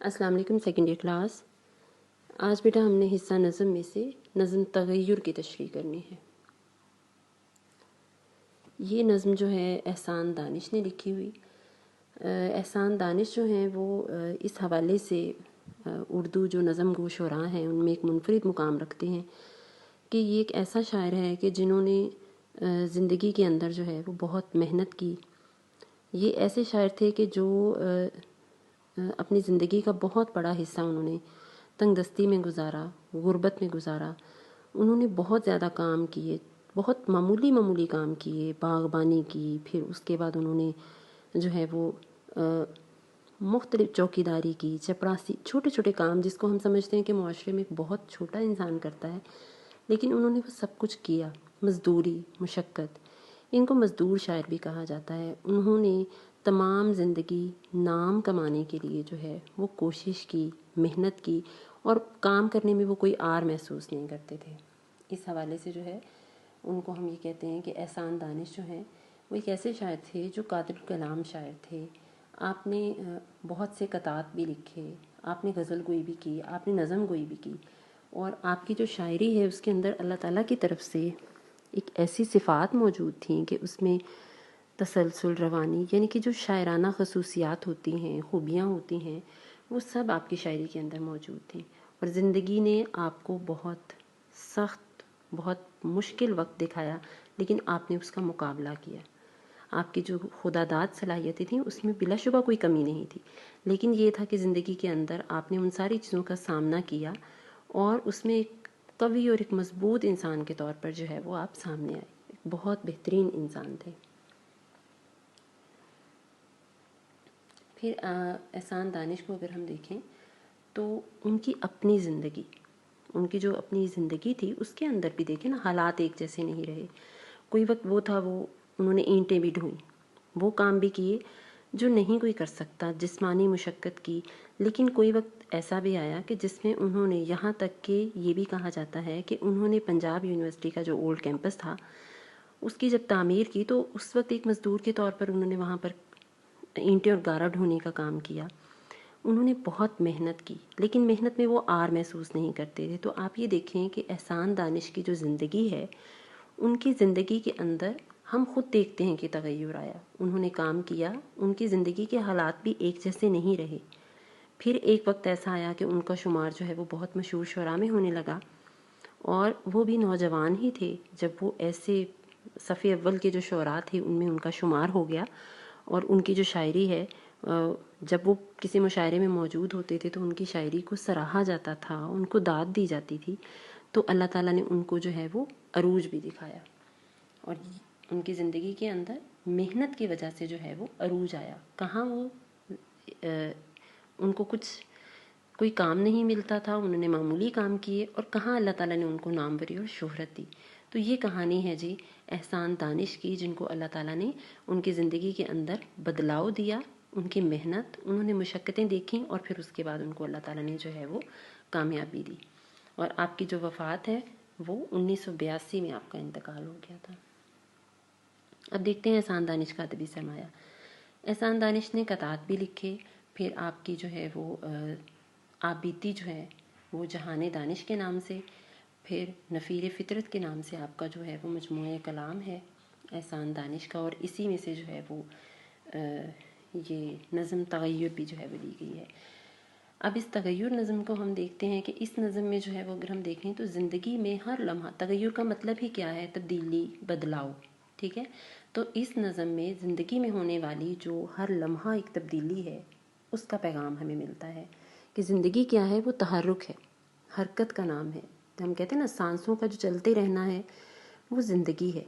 السلام علیکم second year class. آج بیٹا ہم نے حصہ نظم میں سے نظم تغیر کی تشریح کرنی ہے۔ یہ نظم جو ہے احسان دانش نے لکھی ہوئی۔ احسان دانش جو ہیں وہ اس حوالے سے اردو جو نظم گو شعراء ہیں ان میں ایک منفرد مقام رکھتے ہیں کہ یہ ایک ایسا شاعر ہے کہ جنہوں نے زندگی کے اندر جو ہے وہ بہت محنت کی۔ یہ ایسے شاعر تھے کہ جو اپنی زندگی کا بہت بڑا حصہ انہوں نے تنگ دستی میں گزارا، غربت میں گزارا۔ انہوں نے بہت زیادہ کام کیے، بہت معمولی کام کیے، باغبانی کی، پھر اس کے بعد انہوں نے جو ہے وہ مختلف چوکیداری کی، چپراسی، چھوٹے چھوٹے کام جس کو ہم سمجھتے ہیں کہ معاشرے میں ایک بہت چھوٹا انسان کرتا ہے، لیکن انہوں نے وہ سب کچھ کیا۔ مزدوری، مشقت، ان کو مزدور شاعر بھی کہا جاتا ہے۔ انہوں نے تمام زندگی نام کمانے کے لیے جو ہے وہ کوشش کی، محنت کی، اور کام کرنے میں وہ کوئی آر محسوس نہیں کرتے تھے۔ اس حوالے سے جو ہے ان کو ہم یہ کہتے ہیں کہ احسان دانش جو ہیں وہ ایک ایسے شاعر تھے جو قادر کلام شاعر تھے۔ آپ نے بہت سے قطعات بھی لکھے، آپ نے غزل گوئی بھی کی، آپ نے نظم گوئی بھی کی، اور آپ کی جو شاعری ہے اس کے اندر اللہ تعالیٰ کی طرف سے ایک ایسی صفات موجود تھیں کہ اس میں تسلسل، روانی، یعنی کہ جو شاعرانہ خصوصیات ہوتی ہیں، خوبیاں ہوتی ہیں، وہ سب آپ کی شاعری کے اندر موجود تھیں۔ اور زندگی نے آپ کو بہت سخت، بہت مشکل وقت دکھایا، لیکن آپ نے اس کا مقابلہ کیا۔ آپ کی جو خدا داد صلاحیتیں تھیں اس میں بلا شبہ کوئی کمی نہیں تھی، لیکن یہ تھا کہ زندگی کے اندر آپ نے ان ساری چیزوں کا سامنا کیا اور اس میں ایک قوی اور ایک مضبوط انسان کے طور پر جو ہے وہ آپ سامنے آئے، ایک بہت بہترین انسان تھے۔ پھر احسان دانش کو اگر ہم دیکھیں تو ان کی اپنی زندگی، ان کی جو اپنی زندگی تھی اس کے اندر بھی دیکھیں نا، حالات ایک جیسے نہیں رہے۔ کوئی وقت وہ تھا وہ انہوں نے اینٹیں بھی ڈھوئیں، وہ کام بھی کیے جو نہیں کوئی کر سکتا، جسمانی مشقت کی، لیکن کوئی وقت ایسا بھی آیا کہ جس میں انہوں نے، یہاں تک کہ یہ بھی کہا جاتا ہے کہ انہوں نے پنجاب یونیورسٹی کا جو اولڈ کیمپس تھا اس کی جب تعمیر کی تو اس وقت ایک مزدور کے طور پر انہوں نے وہاں پر اینٹیں اور گارا ڈھونے کا کام کیا۔ انہوں نے بہت محنت کی، لیکن محنت میں وہ آر محسوس نہیں کرتے تھے۔ تو آپ یہ دیکھیں کہ احسان دانش کی جو زندگی ہے، ان کی زندگی کے اندر ہم خود دیکھتے ہیں کہ تغیر آیا۔ انہوں نے کام کیا، ان کی زندگی کے حالات بھی ایک جیسے نہیں رہے۔ پھر ایک وقت ایسا آیا کہ ان کا شمار جو ہے وہ بہت مشہور شعراء میں ہونے لگا، اور وہ بھی نوجوان ہی تھے جب وہ ایسے صف اول کے جو شعراء تھے ان میں ان کا شمار ہو گیا۔ اور ان کی جو شاعری ہے، جب وہ کسی مشاعرے میں موجود ہوتے تھے تو ان کی شاعری کو سراہا جاتا تھا، ان کو داد دی جاتی تھی، تو اللہ تعالیٰ نے ان کو جو ہے وہ عروج بھی دکھایا، اور ان کی زندگی کے اندر محنت کی وجہ سے جو ہے وہ عروج آیا۔ کہاں وہ ان کو کوئی کام نہیں ملتا تھا، انہوں نے معمولی کام کیے، اور کہاں اللہ تعالیٰ نے ان کو ناموری اور شہرت دی۔ تو یہ کہانی ہے جی احسان دانش کی، جن کو اللہ تعالیٰ نے ان کی زندگی کے اندر بدلاؤ دیا، ان کی محنت، انہوں نے مشقتیں دیکھیں، اور پھر اس کے بعد ان کو اللہ تعالیٰ نے جو ہے وہ کامیابی دی۔ اور آپ کی جو وفات ہے وہ 1982 میں آپ کا انتقال ہو گیا تھا۔ اب دیکھتے ہیں احسان دانش کا ادبی سرمایہ۔ احسان دانش نے قطعات بھی لکھے، پھر آپ کی جو ہے وہ آپ بیتی جو ہے وہ جہان دانش کے نام سے، پھر نفیر فطرت کے نام سے آپ کا جو ہے وہ مجموعہ کلام ہے احسان دانش کا، اور اسی میں سے جو ہے وہ یہ نظم تغیر بھی جو ہے وہ لی گئی ہے۔ اب اس تغیر نظم کو ہم دیکھتے ہیں کہ اس نظم میں جو ہے وہ اگر ہم دیکھیں تو زندگی میں ہر لمحہ، تغیر کا مطلب ہی کیا ہے؟ تبدیلی، بدلاؤ، ٹھیک ہے؟ تو اس نظم میں زندگی میں ہونے والی جو ہر لمحہ ایک تبدیلی ہے اس کا پیغام ہمیں ملتا ہے کہ زندگی کیا ہے؟ وہ تحرک ہے، حرکت کا نام ہے۔ ہم کہتے ہیں نا سانسوں کا جو چلتے رہنا ہے وہ زندگی ہے،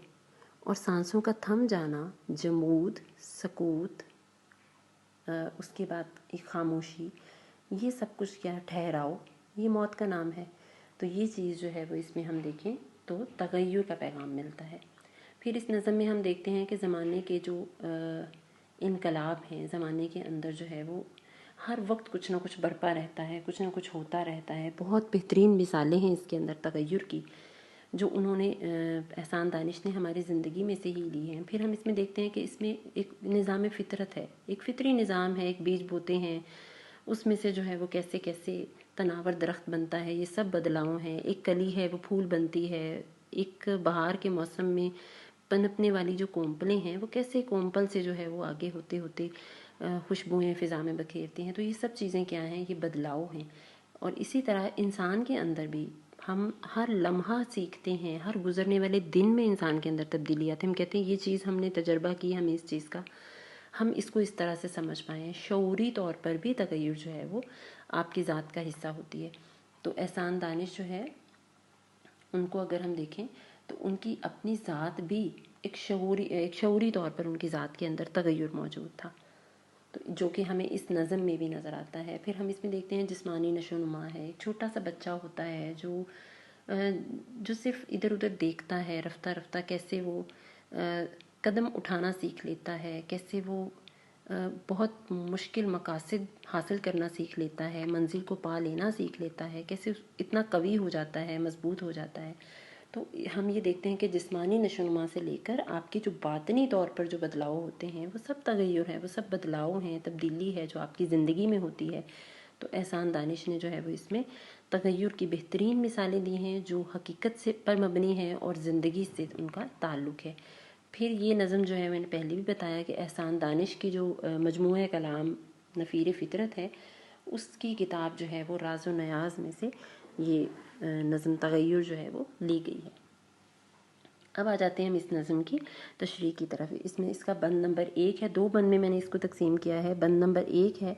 اور سانسوں کا تھم جانا، جمود، سکوت، اس کے بعد ایک خاموشی، یہ سب کچھ کیا ہے؟ ٹھہراؤ، یہ موت کا نام ہے۔ تو یہ چیز جو ہے وہ اس میں ہم دیکھیں تو تغیر کا پیغام ملتا ہے۔ پھر اس نظم میں ہم دیکھتے ہیں کہ زمانے کے جو انقلاب ہیں، زمانے کے اندر جو ہے وہ ہر وقت کچھ نہ کچھ برپا رہتا ہے، کچھ نہ کچھ ہوتا رہتا ہے۔ بہت بہترین مثالیں ہیں اس کے اندر تغیر کی جو انہوں نے احسان دانش نے ہماری زندگی میں سے ہی لی ہیں۔ پھر ہم اس میں دیکھتے ہیں کہ اس میں ایک نظام فطرت ہے، ایک فطری نظام ہے، ایک بیج بوتے ہیں، اس میں سے جو ہے وہ کیسے کیسے تناور درخت بنتا ہے، یہ سب بدلاؤ ہیں. ایک کلی ہے وہ پھول بنتی ہے، ایک بہار کے موسم میں پنپنے والی جو کونپلیں ہیں وہ کیسے کونپل سے جو ہے وہ آگے ہوتے ہوتے خوشبوئیں فضا میں بکھیرتی ہیں. تو یہ سب چیزیں کیا ہیں، یہ بدلاؤ ہیں. اور اسی طرح انسان کے اندر بھی ہم ہر لمحہ سیکھتے ہیں، ہر گزرنے والے دن میں انسان کے اندر تبدیلی آتی ہے. ہم کہتے ہیں یہ چیز ہم نے تجربہ کی، ہمیں اس چیز کا ہم اس کو اس طرح سے سمجھ پائیں. شعوری طور پر بھی تغیر جو ہے وہ آپ کی ذات کا حصہ ہوتی ہے. تو احسان دانش جو ہے ان کو اگر ہم دیکھیں تو ان کی اپنی ذات بھی ایک شعوری طور پر ان کی ذات کے اندر تغیر موجود تھا، تو جو کہ ہمیں اس نظم میں بھی نظر آتا ہے. پھر ہم اس میں دیکھتے ہیں جسمانی نشو و نما ہے. ایک چھوٹا سا بچہ ہوتا ہے جو صرف ادھر ادھر دیکھتا ہے، رفتہ رفتہ کیسے وہ قدم اٹھانا سیکھ لیتا ہے، کیسے وہ بہت مشکل مقاصد حاصل کرنا سیکھ لیتا ہے، منزل کو پا لینا سیکھ لیتا ہے، کیسے اتنا قوی ہو جاتا ہے، مضبوط ہو جاتا ہے. تو ہم یہ دیکھتے ہیں کہ جسمانی نشو و نما سے لے کر آپ کے جو باطنی طور پر جو بدلاؤ ہوتے ہیں وہ سب تغیر ہے، وہ سب بدلاؤ ہیں، تبدیلی ہے جو آپ کی زندگی میں ہوتی ہے. تو احسان دانش نے جو ہے وہ اس میں تغیر کی بہترین مثالیں دی ہیں جو حقیقت سے پر مبنی ہیں اور زندگی سے ان کا تعلق ہے. پھر یہ نظم جو ہے میں نے پہلے بھی بتایا کہ احسان دانش کی جو مجموعہ کلام نفیر فطرت ہے، اس کی کتاب جو ہے وہ راز و نیاز میں سے یہ نظم تغیر جو ہے وہ لی گئی ہے. اب آ جاتے ہیں ہم اس نظم کی تشریح کی طرف. اس کا بند نمبر 1 ہے، 2 بند میں نے اس کو تقسیم کیا ہے. بند نمبر 1 ہے: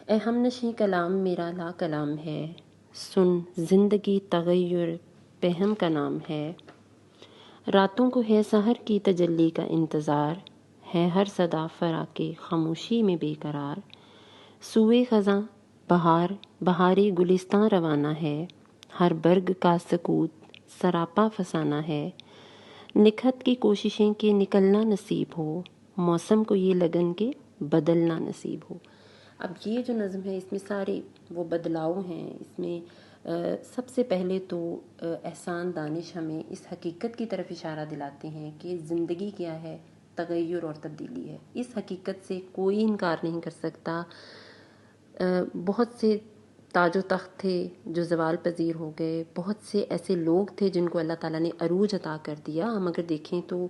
اے ہم نشیں کلام میرا لا کلام ہے، سن زندگی تغیر پہم کا نام ہے. راتوں کو ہے سحر کی تجلی کا انتظار، ہے ہر صدا فراق خاموشی میں بے قرار. سوئے خزاں بہاری گلستاں روانہ ہے، ہر برگ کا سکوت سراپا فسانہ ہے. نکھت کی کوششیں کہ نکلنا نصیب ہو، موسم کو یہ لگن کے بدلنا نصیب ہو. اب یہ جو نظم ہے اس میں سارے وہ بدلاؤ ہیں. اس میں سب سے پہلے تو احسان دانش ہمیں اس حقیقت کی طرف اشارہ دلاتے ہیں کہ زندگی کیا ہے، تغیر اور تبدیلی ہے. اس حقیقت سے کوئی انکار نہیں کر سکتا. بہت سے تاج و تخت تھے جو زوال پذیر ہو گئے، بہت سے ایسے لوگ تھے جن کو اللہ تعالیٰ نے عروج عطا کر دیا. ہم اگر دیکھیں تو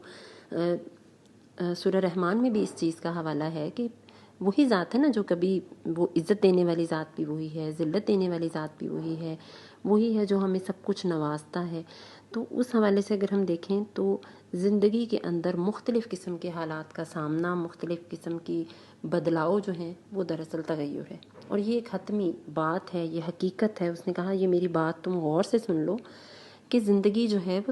سورہ رحمان میں بھی اس چیز کا حوالہ ہے کہ وہی ذات ہے نا جو کبھی وہ عزت دینے والی ذات بھی وہی ہے، ذلت دینے والی ذات بھی وہی ہے جو ہمیں سب کچھ نوازتا ہے. تو اس حوالے سے اگر ہم دیکھیں تو زندگی کے اندر مختلف قسم کے حالات کا سامنا، مختلف قسم کی بدلاؤ جو ہیں وہ دراصل تغیر ہے. اور یہ ایک حتمی بات ہے، یہ حقیقت ہے. اس نے کہا یہ میری بات تم غور سے سن لو کہ زندگی جو ہے وہ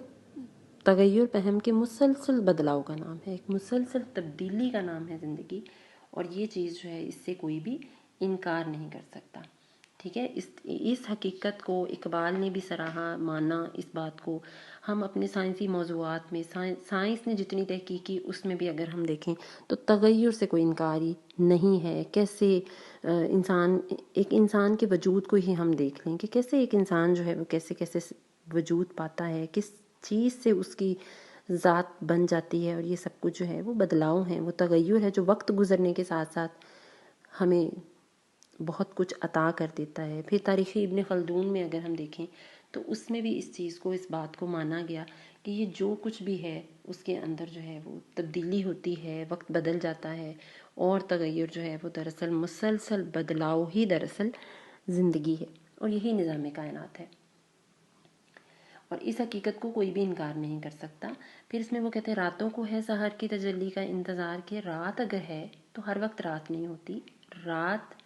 تغیر پہم کے مسلسل بدلاؤ کا نام ہے، ایک مسلسل تبدیلی کا نام ہے زندگی. اور یہ چیز جو ہے اس سے کوئی بھی انکار نہیں کر سکتا. ٹھیک ہے، اس حقیقت کو اقبال نے بھی سراہا، مانا. اس بات کو ہم اپنے سائنسی موضوعات میں سائنس نے جتنی تحقیق کی اس میں بھی اگر ہم دیکھیں تو تغیر سے کوئی انکاری نہیں ہے. کیسے ایک انسان کے وجود کو ہی ہم دیکھ لیں کہ کیسے ایک انسان جو ہے وہ کیسے کیسے وجود پاتا ہے، کس چیز سے اس کی ذات بن جاتی ہے. اور یہ سب کچھ جو ہے وہ بدلاؤ ہیں، وہ تغیر ہے جو وقت گزرنے کے ساتھ ساتھ ہمیں بہت کچھ عطا کر دیتا ہے. پھر تاریخ ابن خلدون میں اگر ہم دیکھیں تو اس میں بھی اس چیز کو، اس بات کو مانا گیا کہ یہ جو کچھ بھی ہے اس کے اندر جو ہے وہ تبدیلی ہوتی ہے، وقت بدل جاتا ہے. اور تغیر جو ہے وہ دراصل مسلسل بدلاؤ ہی دراصل زندگی ہے، اور یہی نظام کائنات ہے. اور اس حقیقت کو کوئی بھی انکار نہیں کر سکتا. پھر اس میں وہ کہتے ہیں راتوں کو ہے سحر کی تجلی کا انتظار، کہ رات اگر ہے تو ہر وقت رات نہیں ہوتی. رات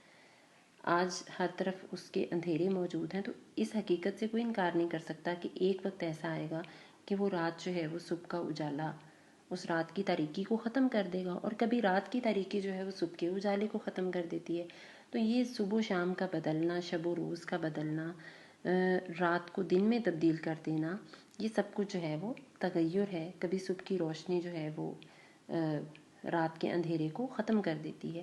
آج ہر طرف اس کے اندھیرے موجود ہیں، تو اس حقیقت سے کوئی انکار نہیں کر سکتا کہ ایک وقت ایسا آئے گا کہ وہ رات جو ہے وہ صبح کا اجالا اس رات کی تاریکی کو ختم کر دے گا، اور کبھی رات کی تاریکی جو ہے وہ صبح کے اجالے کو ختم کر دیتی ہے. تو یہ صبح و شام کا بدلنا، شب و روز کا بدلنا، رات کو دن میں تبدیل کر دینا، یہ سب کچھ جو ہے وہ تغیر ہے. کبھی صبح کی روشنی جو ہے وہ رات کے اندھیرے کو ختم کر دیتی ہے.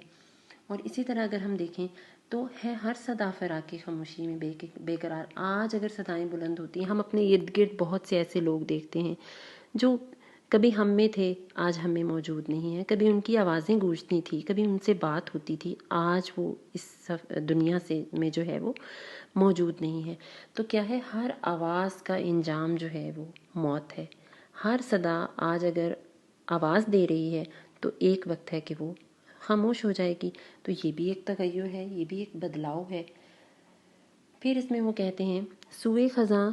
اور اسی طرح اگر ہم دیکھیں تو ہے ہر صدا فراق خاموشی میں بے قرار. آج اگر صدائیں بلند ہوتی ہیں، ہم اپنے ارد گرد بہت سے ایسے لوگ دیکھتے ہیں جو کبھی ہم میں تھے، آج ہم میں موجود نہیں ہیں، کبھی ان کی آوازیں گونجتی تھی، کبھی ان سے بات ہوتی تھی، آج وہ اس دنیا سے میں جو ہے وہ موجود نہیں ہے۔ تو کیا ہے، ہر آواز کا انجام جو ہے وہ موت ہے۔ ہر صدا آج اگر آواز دے رہی ہے تو ایک وقت ہے کہ وہ خاموش ہو جائے گی۔ تو یہ بھی ایک تغیر ہے، یہ بھی ایک بدلاؤ ہے۔ پھر اس میں وہ کہتے ہیں، سوئے خزاں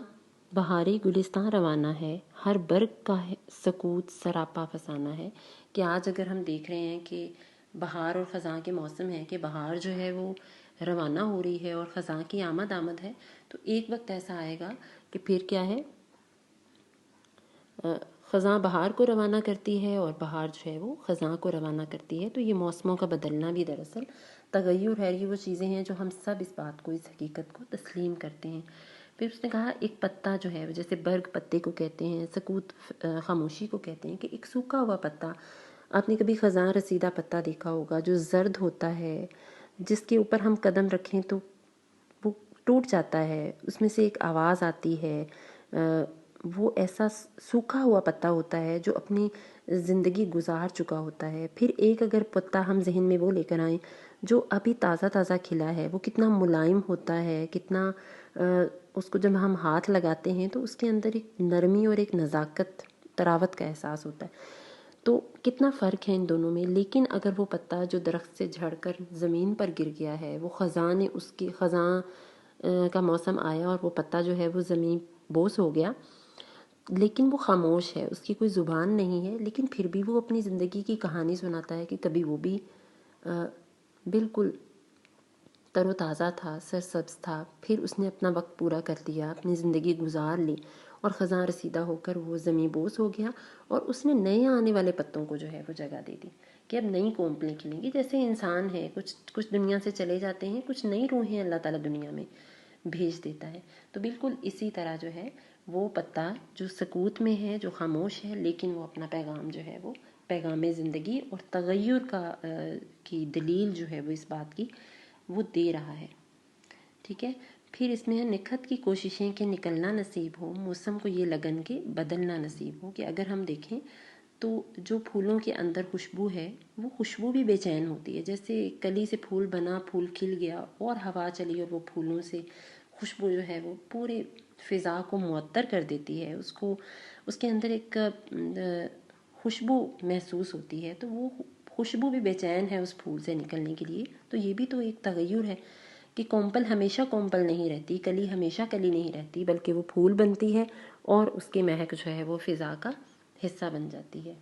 بہاری گلستان روانہ ہے، ہر برگ کا سکوت سراپا فسانہ ہے۔ کہ آج اگر ہم دیکھ رہے ہیں کہ بہار اور خزاں کے موسم ہے، کہ بہار جو ہے وہ روانہ ہو رہی ہے اور خزاں کی آمد ہے، تو ایک وقت ایسا آئے گا کہ پھر کیا ہے، خزاں بہار کو روانہ کرتی ہے اور بہار جو ہے وہ خزاں کو روانہ کرتی ہے۔ تو یہ موسموں کا بدلنا بھی دراصل تغیر ہے۔ یہ وہ چیزیں ہیں جو ہم سب اس بات کو، اس حقیقت کو تسلیم کرتے ہیں۔ پھر اس نے کہا، ایک پتا جو ہے، جیسے برگ پتے کو کہتے ہیں، سکوت خاموشی کو کہتے ہیں، کہ ایک سوکھا ہوا پتا، آپ نے کبھی خزاں رسیدہ پتا دیکھا ہوگا جو زرد ہوتا ہے، جس کے اوپر ہم قدم رکھیں تو وہ ٹوٹ جاتا ہے، اس میں سے ایک آواز آتی ہے۔ وہ ایسا سوکھا ہوا پتا ہوتا ہے جو اپنی زندگی گزار چکا ہوتا ہے۔ پھر ایک اگر پتا ہم ذہن میں وہ لے کر آئیں جو ابھی تازہ تازہ کھلا ہے، وہ کتنا ملائم ہوتا ہے، کتنا اس کو جب ہم ہاتھ لگاتے ہیں تو اس کے اندر ایک نرمی اور ایک نزاکت، طراوت کا احساس ہوتا ہے۔ تو کتنا فرق ہے ان دونوں میں۔ لیکن اگر وہ پتا جو درخت سے جھڑ کر زمین پر گر گیا ہے، وہ خزاں نے، اس کی خزاں کا موسم آیا اور وہ پتا جو ہے وہ زمین بوس ہو گیا، لیکن وہ خاموش ہے، اس کی کوئی زبان نہیں ہے، لیکن پھر بھی وہ اپنی زندگی کی کہانی سناتا ہے کہ کبھی وہ بھی بالکل تر و تازہ تھا، سرسبز تھا، پھر اس نے اپنا وقت پورا کر لیا، اپنی زندگی گزار لی، اور خزاں رسیدہ ہو کر وہ زمیں بوس ہو گیا، اور اس نے نئے آنے والے پتوں کو جو ہے وہ جگہ دے دی کہ اب نئی کونپلیں کھلیں گی۔ جیسے انسان ہے، کچھ دنیا سے چلے جاتے ہیں، کچھ نئی روحیں اللہ تعالیٰ دنیا میں بھیج دیتا ہے۔ تو بالکل اسی طرح جو ہے وہ پتا جو سکوت میں ہے، جو خاموش ہے، لیکن وہ اپنا پیغام جو ہے وہ پیغام زندگی اور تغیر کی دلیل جو ہے وہ اس بات کی وہ دے رہا ہے۔ ٹھیک ہے۔ پھر اس میں ہے، نکھت کی کوششیں کہ نکلنا نصیب ہو، موسم کو یہ لگن کے بدلنا نصیب ہو۔ کہ اگر ہم دیکھیں تو جو پھولوں کے اندر خوشبو ہے، وہ خوشبو بھی بے چین ہوتی ہے۔ جیسے کلی سے پھول بنا، پھول کھل گیا اور ہوا چلی اور وہ پھولوں سے خوشبو جو ہے وہ پورے فضا کو معطر کر دیتی ہے، اس کے اندر ایک خوشبو محسوس ہوتی ہے، تو وہ خوشبو بھی بے چین ہے اس پھول سے نکلنے کے لیے۔ تو یہ بھی تو ایک تغیر ہے کہ کونپل ہمیشہ کونپل نہیں رہتی، کلی ہمیشہ کلی نہیں رہتی، بلکہ وہ پھول بنتی ہے اور اس کی مہک جو ہے وہ فضا کا حصہ بن جاتی ہے۔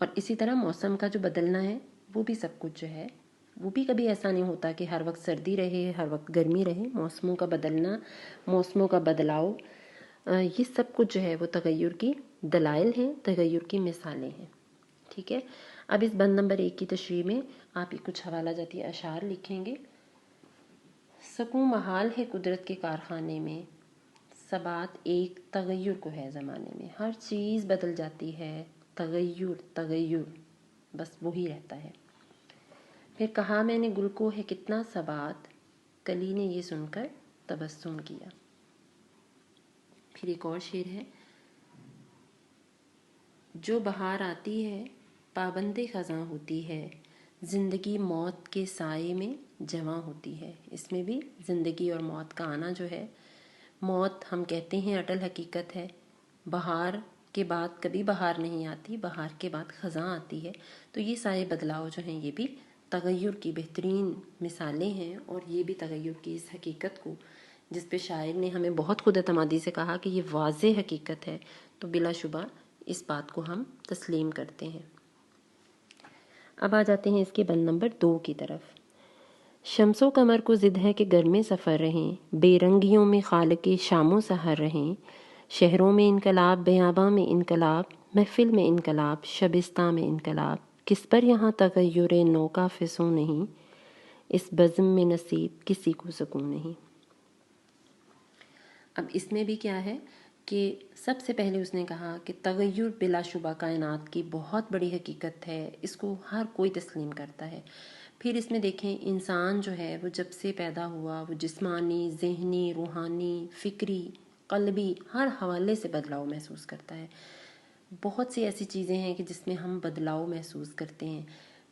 اور اسی طرح موسم کا جو بدلنا ہے، وہ بھی سب کچھ جو ہے وہ بھی کبھی ایسا نہیں ہوتا کہ ہر وقت سردی رہے، ہر وقت گرمی رہے۔ موسموں کا بدلنا، موسموں کا بدلاؤ، یہ سب کچھ جو ہے وہ تغیر کی دلائل ہیں، تغیر کی مثالیں ہیں۔ ٹھیک ہے۔ اب اس بند نمبر 1 کی تشریح میں آپ کچھ حوالہ جاتی اشعار لکھیں گے۔ سکوں محال ہے قدرت کے کارخانے میں، ثبات ایک تغیر کو ہے زمانے میں۔ ہر چیز بدل جاتی ہے، تغیر بس وہی رہتا ہے۔ پھر کہا میں نے گل کو ہے کتنا ثبات، کلی نے یہ سن کر تبسم کیا۔ پھر ایک اور شعر ہے، جو بہار آتی ہے پابند خزاں ہوتی ہے، زندگی موت کے سائے میں جواں ہوتی ہے۔ اس میں بھی زندگی اور موت کا آنا جو ہے، موت ہم کہتے ہیں اٹل حقیقت ہے، بہار کے بعد کبھی بہار نہیں آتی، بہار کے بعد خزاں آتی ہے۔ تو یہ سارے بدلاؤ جو ہیں یہ بھی تغیر کی بہترین مثالیں ہیں، اور یہ بھی تغیر کی اس حقیقت کو، جس پہ شاعر نے ہمیں بہت خود اعتمادی سے کہا کہ یہ واضح حقیقت ہے، تو بلا شبہ اس بات کو ہم تسلیم کرتے ہیں۔ اب آ جاتے ہیں اس کے بند نمبر 2 کی طرف۔ شمس و قمر کو ضد ہے کہ گرمے سفر رہیں، بے رنگیوں میں خالق شام و سحر رہیں، شہروں میں انقلاب، بیاباں میں انقلاب، محفل میں انقلاب، شبستاں میں انقلاب، کس پر یہاں تغیر نو کا فسوں نہیں، اس بزم میں نصیب کسی کو سکون نہیں۔ اب اس میں بھی کیا ہے کہ سب سے پہلے اس نے کہا کہ تغیر بلا شبہ کائنات کی بہت بڑی حقیقت ہے، اس کو ہر کوئی تسلیم کرتا ہے۔ پھر اس میں دیکھیں انسان جو ہے وہ جب سے پیدا ہوا، وہ جسمانی، ذہنی، روحانی، فکری قلبی ہر حوالے سے بدلاؤ محسوس کرتا ہے. بہت سی ایسی چیزیں ہیں کہ جس میں ہم بدلاؤ محسوس کرتے ہیں.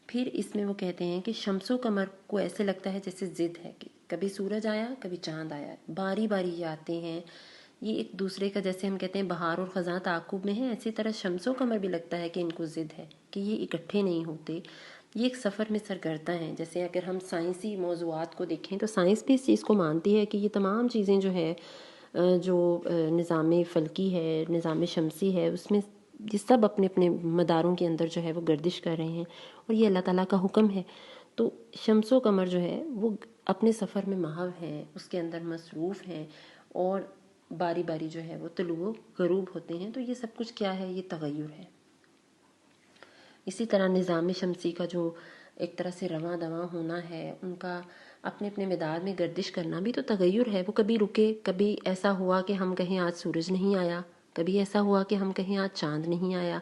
پھر اس میں وہ کہتے ہیں کہ شمس و قمر کو ایسے لگتا ہے جیسے ضد ہے کہ کبھی سورج آیا کبھی چاند آیا، باری باری یہ آتے ہیں. یہ ایک دوسرے کا، جیسے ہم کہتے ہیں بہار اور خزاں تعاقب میں ہے، اسی طرح شمس و قمر بھی لگتا ہے کہ ان کو ضد ہے کہ یہ اکٹھے نہیں ہوتے، یہ ایک سفر میں سرگردہ ہیں. جیسے اگر ہم سائنسی موضوعات کو دیکھیں تو سائنس بھی اس چیز کو مانتی ہے کہ یہ تمام چیزیں جو ہے جو نظام فلکی ہے، نظام شمسی ہے، اس میں یہ سب اپنے اپنے مداروں کے اندر جو ہے وہ گردش کر رہے ہیں اور یہ اللہ تعالیٰ کا حکم ہے. تو شمس و قمر جو ہے وہ اپنے سفر میں محو ہیں، اس کے اندر مصروف ہیں اور باری باری جو ہے وہ طلوع و غروب ہوتے ہیں. تو یہ سب کچھ کیا ہے؟ یہ تغیر ہے. اسی طرح نظام شمسی کا جو ایک طرح سے رواں دواں ہونا ہے، ان کا اپنے اپنے مدار میں گردش کرنا بھی تو تغیر ہے. وہ کبھی رکے، کبھی ایسا ہوا کہ ہم کہیں آج سورج نہیں آیا، کبھی ایسا ہوا کہ ہم کہیں آج چاند نہیں آیا.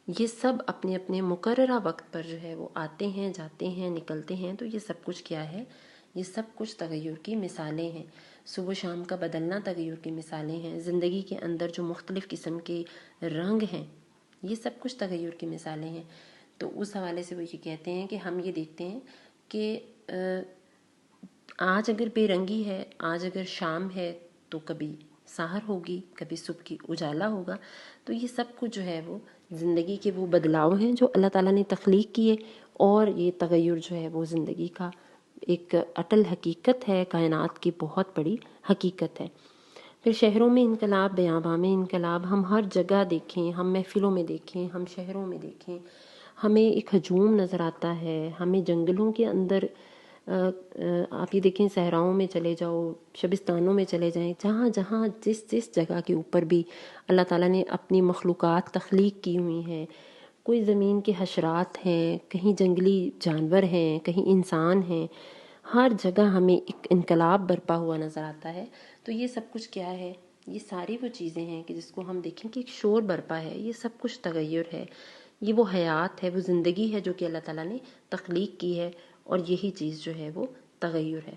یہ سب اپنے اپنے مقررہ وقت پر جو ہے وہ آتے ہیں، جاتے ہیں، نکلتے ہیں. تو یہ سب کچھ کیا ہے؟ یہ سب کچھ تغیر کی مثالیں ہیں. صبح و شام کا بدلنا تغیر کی مثالیں ہیں. زندگی کے اندر جو مختلف قسم کے رنگ ہیں، یہ سب کچھ تغیر کی مثالیں ہیں. تو اس حوالے سے وہ یہ کہتے ہیں کہ ہم یہ دیکھتے ہیں کہ آج اگر بے رنگی ہے، آج اگر شام ہے تو کبھی سحر ہوگی، کبھی صبح کی اجالا ہوگا. تو یہ سب کچھ جو ہے وہ زندگی کے وہ بدلاؤ ہیں جو اللہ تعالیٰ نے تخلیق کیے، اور یہ تغیر جو ہے وہ زندگی کا ایک اٹل حقیقت ہے، کائنات کی بہت بڑی حقیقت ہے. پھر شہروں میں انقلاب، بیاباں میں انقلاب. ہم ہر جگہ دیکھیں، ہم محفلوں میں دیکھیں، ہم شہروں میں دیکھیں، ہمیں ایک ہجوم نظر آتا ہے. ہمیں جنگلوں کے اندر آپ یہ دیکھیں، صحراؤں میں چلے جاؤ، شبستانوں میں چلے جائیں، جہاں جہاں جس جس جگہ کے اوپر بھی اللہ تعالیٰ نے اپنی مخلوقات تخلیق کی ہوئی ہیں، کوئی زمین کے حشرات ہیں، کہیں جنگلی جانور ہیں، کہیں انسان ہیں، ہر جگہ ہمیں ایک انقلاب برپا ہوا نظر آتا ہے. تو یہ سب کچھ کیا ہے؟ یہ ساری وہ چیزیں ہیں کہ جس کو ہم دیکھیں کہ ایک شور برپا ہے. یہ سب کچھ تغیر ہے. یہ وہ حیات ہے، وہ زندگی ہے جو کہ اللہ تعالیٰ نے تخلیق کی ہے، اور یہی چیز جو ہے وہ تغیر ہے.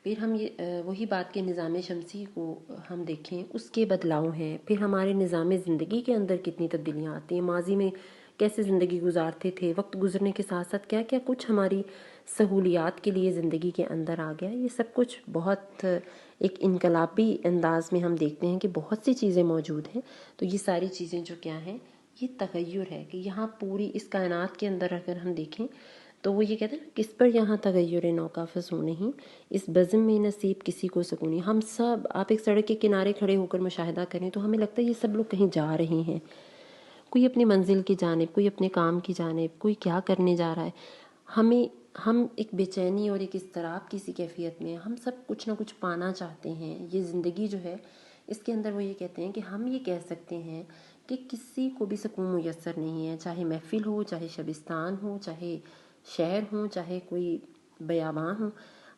پھر ہم یہ وہی بات کے نظام شمسی کو ہم دیکھیں، اس کے بدلاؤ ہیں. پھر ہمارے نظام زندگی کے اندر کتنی تبدیلیاں آتی ہیں. ماضی میں کیسے زندگی گزارتے تھے، وقت گزرنے کے ساتھ ساتھ کیا کیا کچھ ہماری سہولیات کے لیے زندگی کے اندر آ گیا. یہ سب کچھ بہت ایک انقلابی انداز میں ہم دیکھتے ہیں کہ بہت سی چیزیں موجود ہیں. تو یہ ساری چیزیں جو کیا ہیں؟ یہ تغیر ہے. کہ یہاں پوری اس کائنات کے اندر اگر ہم دیکھیں تو وہ یہ کہتے ہیں کس پر یہاں تغیر نوکا فزوں نہیں، اس بزم میں نصیب کسی کو سکونی. ہم سب، آپ ایک سڑک کے کنارے کھڑے ہو کر مشاہدہ کریں تو ہمیں لگتا ہے یہ سب لوگ کہیں جا رہے ہیں، کوئی اپنی منزل کی جانب، کوئی اپنے کام کی جانب، کوئی کیا کرنے جا رہا ہے. ہم ایک بے چینی اور ایک اضطراب کی سی کیفیت میں، ہم سب کچھ نہ کچھ پانا چاہتے ہیں. یہ زندگی جو ہے اس کے اندر وہ یہ کہتے ہیں کہ ہم یہ کہہ سکتے ہیں کہ کسی کو بھی سکون میسر نہیں ہے، چاہے محفل ہو، چاہے شبستان ہو، چاہے شہر ہوں، چاہے کوئی بیاباں ہوں.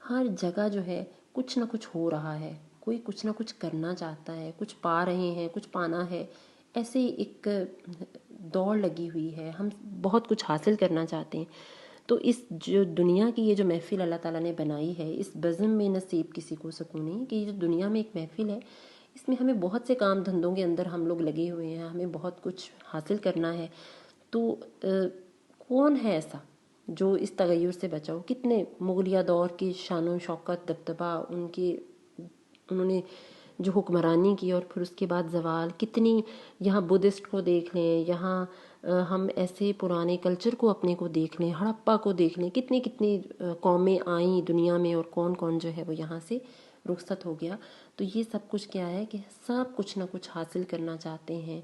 ہر جگہ جو ہے کچھ نہ کچھ ہو رہا ہے. کوئی کچھ نہ کچھ کرنا چاہتا ہے، کچھ پا رہے ہیں، کچھ پانا ہے. ایسے ایک دوڑ لگی ہوئی ہے، ہم بہت کچھ حاصل کرنا چاہتے ہیں. تو اس جو دنیا کی یہ جو محفل اللہ تعالیٰ نے بنائی ہے، اس بزم میں نصیب کسی کو سکونی، کہ یہ جو دنیا میں ایک محفل ہے، اس میں ہمیں بہت سے کام دھندوں کے اندر ہم لوگ لگے ہوئے ہیں، ہمیں بہت کچھ حاصل کرنا ہے. تو کون ہے ایسا جو اس تغیر سے بچا ہو؟ کتنے مغلیہ دور کی شان و شوکت، دبدبہ، انہوں نے جو حکمرانی کی اور پھر اس کے بعد زوال. کتنی یہاں بدھسٹ کو دیکھ لیں، یہاں ہم ایسے پرانے کلچر کو اپنے کو دیکھ لیں، ہڑپا کو دیکھ لیں، کتنی کتنی قومیں آئیں دنیا میں اور کون کون جو ہے وہ یہاں سے رخصت ہو گیا. تو یہ سب کچھ کیا ہے کہ سب کچھ نہ کچھ حاصل کرنا چاہتے ہیں،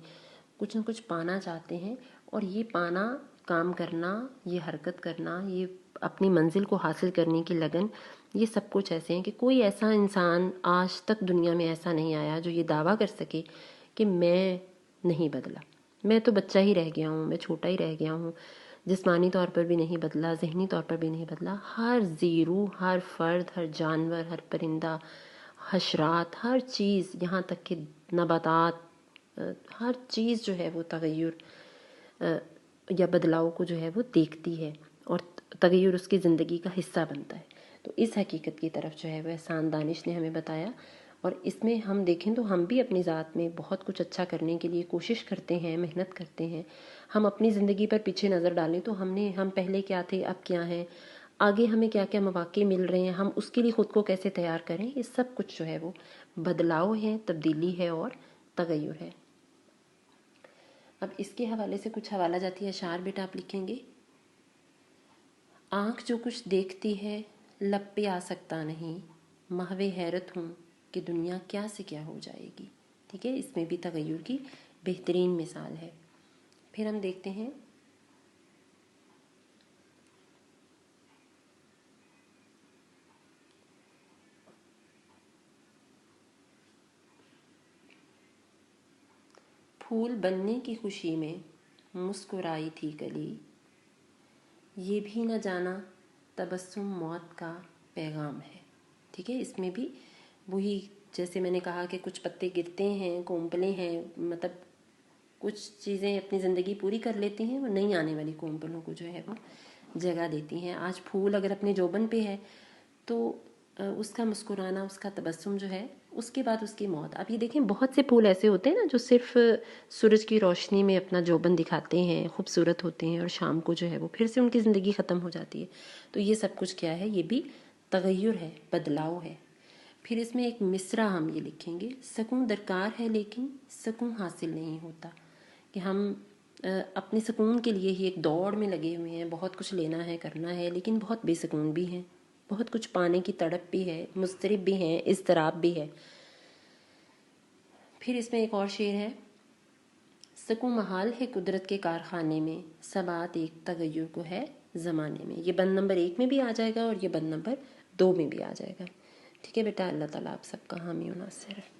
کچھ نہ کچھ پانا چاہتے ہیں. اور یہ پانا، کام کرنا، یہ حرکت کرنا، یہ اپنی منزل کو حاصل کرنے کی لگن، یہ سب کچھ ایسے ہیں کہ کوئی ایسا انسان آج تک دنیا میں ایسا نہیں آیا جو یہ دعویٰ کر سکے کہ میں نہیں بدلا، میں تو بچہ ہی رہ گیا ہوں، میں چھوٹا ہی رہ گیا ہوں، جسمانی طور پر بھی نہیں بدلا، ذہنی طور پر بھی نہیں بدلا. ہر زیرو، ہر فرد، ہر جانور، ہر پرندہ، حشرات، ہر چیز، یہاں تک کہ نباتات، ہر چیز جو ہے وہ تغیر یا بدلاؤ کو جو ہے وہ دیکھتی ہے، اور تغیر اس کی زندگی کا حصہ بنتا ہے. تو اس حقیقت کی طرف جو ہے وہ احسان دانش نے ہمیں بتایا. اور اس میں ہم دیکھیں تو ہم بھی اپنی ذات میں بہت کچھ اچھا کرنے کے لیے کوشش کرتے ہیں، محنت کرتے ہیں. ہم اپنی زندگی پر پیچھے نظر ڈالیں تو ہم پہلے کیا تھے، اب کیا ہیں، آگے ہمیں کیا کیا مواقع مل رہے ہیں، ہم اس کے لیے خود کو کیسے تیار کریں. یہ سب کچھ جو ہے وہ بدلاؤ ہے، تبدیلی ہے اور تغیر ہے. اب اس کے حوالے سے کچھ حوالہ جاتی اشعار بیٹا آپ لکھیں گے. آنکھ جو کچھ دیکھتی ہے لب پہ آ سکتا نہیں، محو حیرت ہوں کہ دنیا کیا سے کیا ہو جائے گی. ٹھیک ہے، اس میں بھی تغیر کی بہترین مثال ہے. پھر ہم دیکھتے ہیں پھول بننے کی خوشی میں مسکرائی تھی کلی، یہ بھی نہ جانا تبسم موت کا پیغام ہے. ٹھیک ہے، اس میں بھی وہی جیسے میں نے کہا کہ کچھ پتے گرتے ہیں، کونپلیں ہیں، مطلب کچھ چیزیں اپنی زندگی پوری کر لیتی ہیں، وہ نہیں آنے والی کونپلوں کو جو ہے وہ جگہ دیتی ہیں. آج پھول اگر اپنے جوبن پہ ہے تو اس کا مسکرانا، اس کا تبسم جو ہے، اس کے بعد اس کی موت. اب یہ دیکھیں بہت سے پھول ایسے ہوتے ہیں نا جو صرف سورج کی روشنی میں اپنا جوبن دکھاتے ہیں، خوبصورت ہوتے ہیں، اور شام کو جو ہے وہ پھر سے ان کی زندگی ختم ہو جاتی ہے. تو یہ سب کچھ کیا ہے، یہ بھی تغیر ہے، بدلاؤ ہے. پھر اس میں ایک مصرع ہم یہ لکھیں گے، سکون درکار ہے لیکن سکون حاصل نہیں ہوتا. کہ ہم اپنے سکون کے لیے ہی ایک دوڑ میں لگے ہوئے ہیں، بہت کچھ لینا ہے، کرنا ہے، لیکن بہت بے سکون بھی ہیں، بہت کچھ پانے کی تڑپ بھی ہے، مضطرب بھی ہیں، اضطراب بھی ہے. پھر اس میں ایک اور شعر ہے، سکون محال ہے قدرت کے کارخانے میں، سبات ایک تغیر کو ہے زمانے میں. یہ بند نمبر 1 میں بھی آ جائے گا اور یہ بند نمبر 2 میں بھی آ جائے گا. ٹھیک ہے بیٹا، اللہ تعالیٰ آپ سب کا حامی و ناصر ہے.